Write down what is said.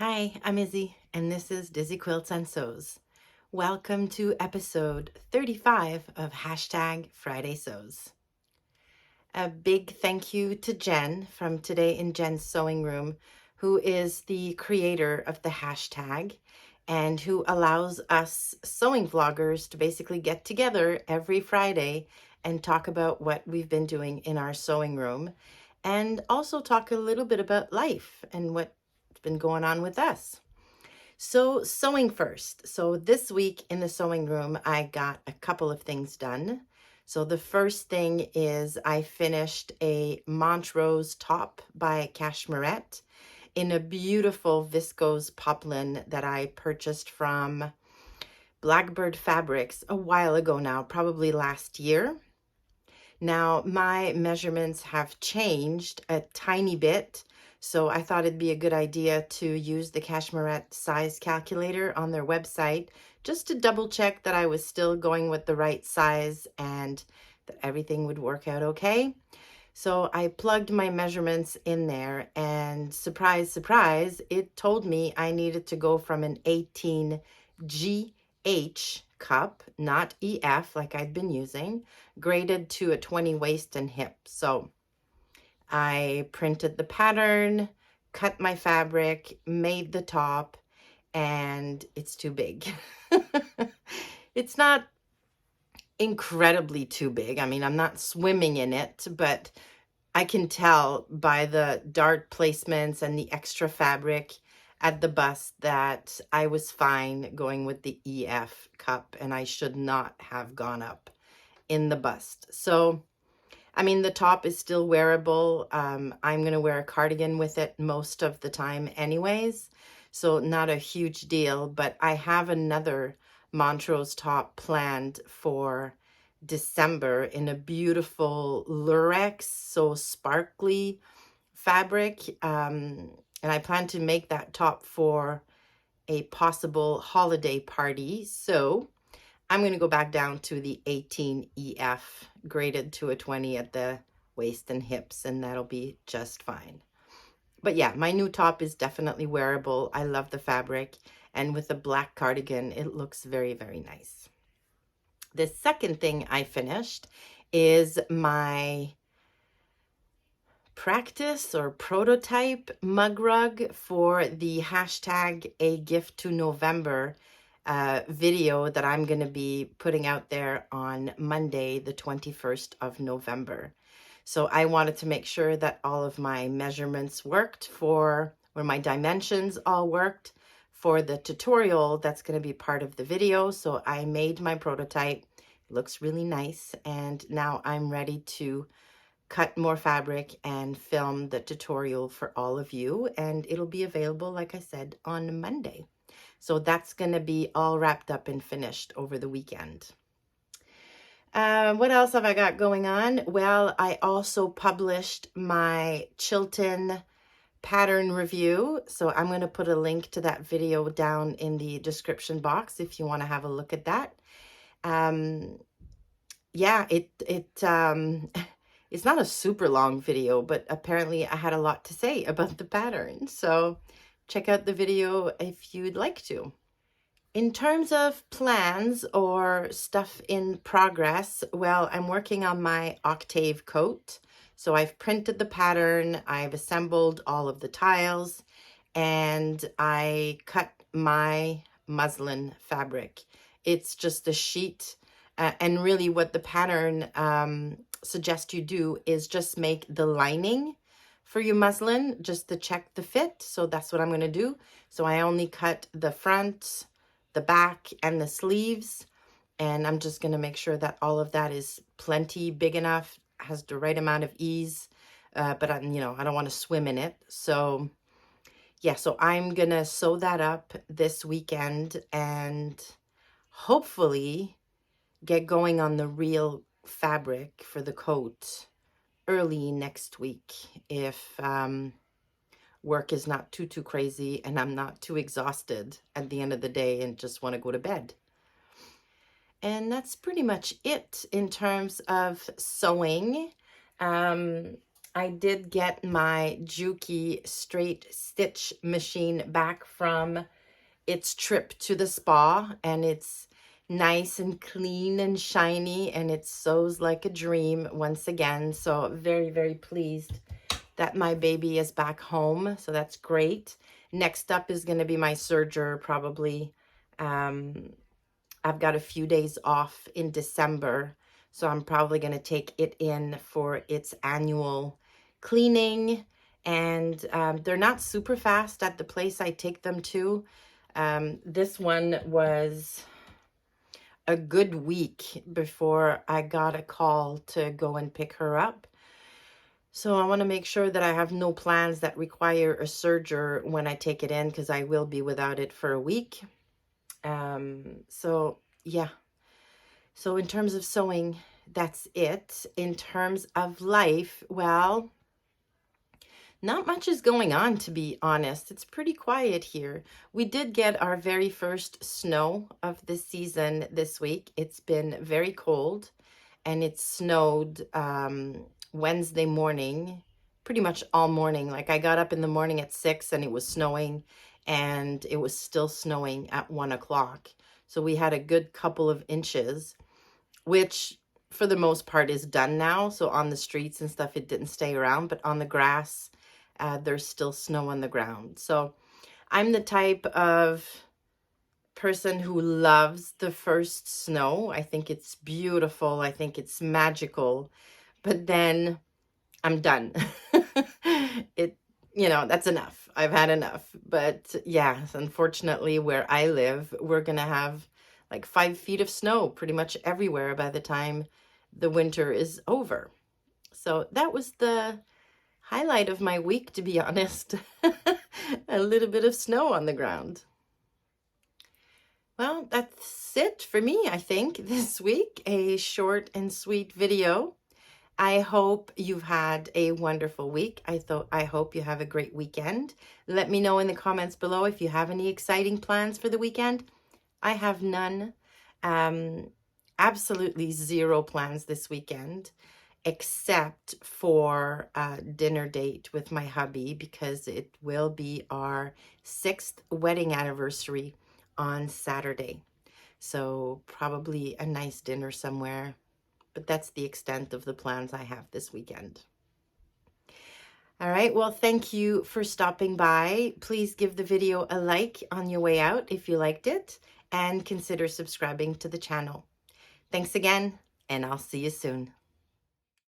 Hi, I'm Izzy, and this is Dizzy Quilts and Sews. Welcome to episode 35 of Hashtag Friday Sews. A big thank you to Jen from Today in Jen's Sewing Room, who is the creator of the hashtag and who allows us sewing vloggers to basically get together every Friday and talk about what we've been doing in our sewing room and also talk a little bit about life and what's been going on with us. So sewing first. So this week in the sewing room, I got a couple of things done. So the first thing is I finished a Montrose top by Cashmerette in a beautiful viscose poplin that I purchased from Blackbird Fabrics a while ago now, probably last year. Now my measurements have changed a tiny bit, so I thought it'd be a good idea to use the Cashmerette size calculator on their website just to double check that I was still going with the right size and that everything would work out okay. So I plugged my measurements in there and surprise, surprise, it told me I needed to go from an 18GH cup, not EF like I'd been using, graded to a 20 waist and hip. So I printed the pattern, cut my fabric, made the top, and it's too big. It's not incredibly too big. I mean, I'm not swimming in it, but I can tell by the dart placements and the extra fabric at the bust that I was fine going with the EF cup and I should not have gone up in the bust. So, I mean, the top is still wearable. I'm going to wear a cardigan with it most of the time anyways, so not a huge deal, but I have another Montrose top planned for December in a beautiful lurex, so sparkly fabric. And I plan to make that top for a possible holiday party. So I'm going to go back down to the 18EF graded to a 20 at the waist and hips, and that'll be just fine. But yeah, my new top is definitely wearable. I love the fabric, and with a black cardigan, it looks very, very nice. The second thing I finished is my practice or prototype mug rug for the hashtag A Gift to November video that I'm going to be putting out there on Monday, the 21st of November. So I wanted to make sure that all of my measurements worked for, or my dimensions all worked for the tutorial that's going to be part of the video. So I made my prototype. It looks really nice. And now I'm ready to cut more fabric and film the tutorial for all of you. And it'll be available, like I said, on Monday. So that's going to be all wrapped up and finished over the weekend. What else have I got going on? Well, I also published my Chilton pattern review. So I'm going to put a link to that video down in the description box if you want to have a look at that. Yeah, it's not a super long video, but apparently I had a lot to say about the pattern. So check out the video if you'd like to. In terms of plans or stuff in progress, well, I'm working on my octave coat. So I've printed the pattern, I've assembled all of the tiles, and I cut my muslin fabric. It's just a sheet, and really what the pattern suggests you do is just make the lining for your muslin just to check the fit. So that's what I'm going to do. So I only cut the front, the back, and the sleeves, and I'm just going to make sure that all of that is plenty big enough, has the right amount of ease, but I don't want to swim in it. So yeah, so I'm going to sew that up this weekend and hopefully get going on the real fabric for the coat early next week if work is not too crazy and I'm not too exhausted at the end of the day and just want to go to bed. And that's pretty much it in terms of sewing. I did get my Juki straight stitch machine back from its trip to the spa, and it's nice and clean and shiny, and it sews like a dream once again. So very, very pleased that my baby is back home. So that's great. Next up is going to be my serger, probably. I've got a few days off in December, so I'm probably going to take it in for its annual cleaning. And they're not super fast at the place I take them to. This one was a good week before I got a call to go and pick her up. So I want to make sure that I have no plans that require a serger when I take it in, because I will be without it for a week. So yeah. So in terms of sewing, that's it. In terms of life, well, not much is going on, to be honest. It's pretty quiet here. We did get our very first snow of the season this week. It's been very cold, and it snowed Wednesday morning, pretty much all morning. Like, I got up in the morning at 6 and it was snowing, and it was still snowing at 1 o'clock. So we had a good couple of inches, which for the most part is done now. So on the streets and stuff, it didn't stay around, but on the grass, there's still snow on the ground. So I'm the type of person who loves the first snow. I think it's beautiful. I think it's magical. But then I'm done. That's enough. I've had enough. But yeah, unfortunately, where I live, we're going to have like 5 feet of snow pretty much everywhere by the time the winter is over. So that was the highlight of my week, to be honest. A little bit of snow on the ground. Well, that's it for me, I think, this week. A short and sweet video. I hope you've had a wonderful week. I hope you have a great weekend. Let me know in the comments below if you have any exciting plans for the weekend. I have none. Absolutely zero plans this weekend, except for a dinner date with my hubby, because it will be our 6th wedding anniversary on Saturday. So probably a nice dinner somewhere, but that's the extent of the plans I have this weekend. All right, well, thank you for stopping by. Please give the video a like on your way out if you liked it, and consider subscribing to the channel. Thanks again, and I'll see you soon.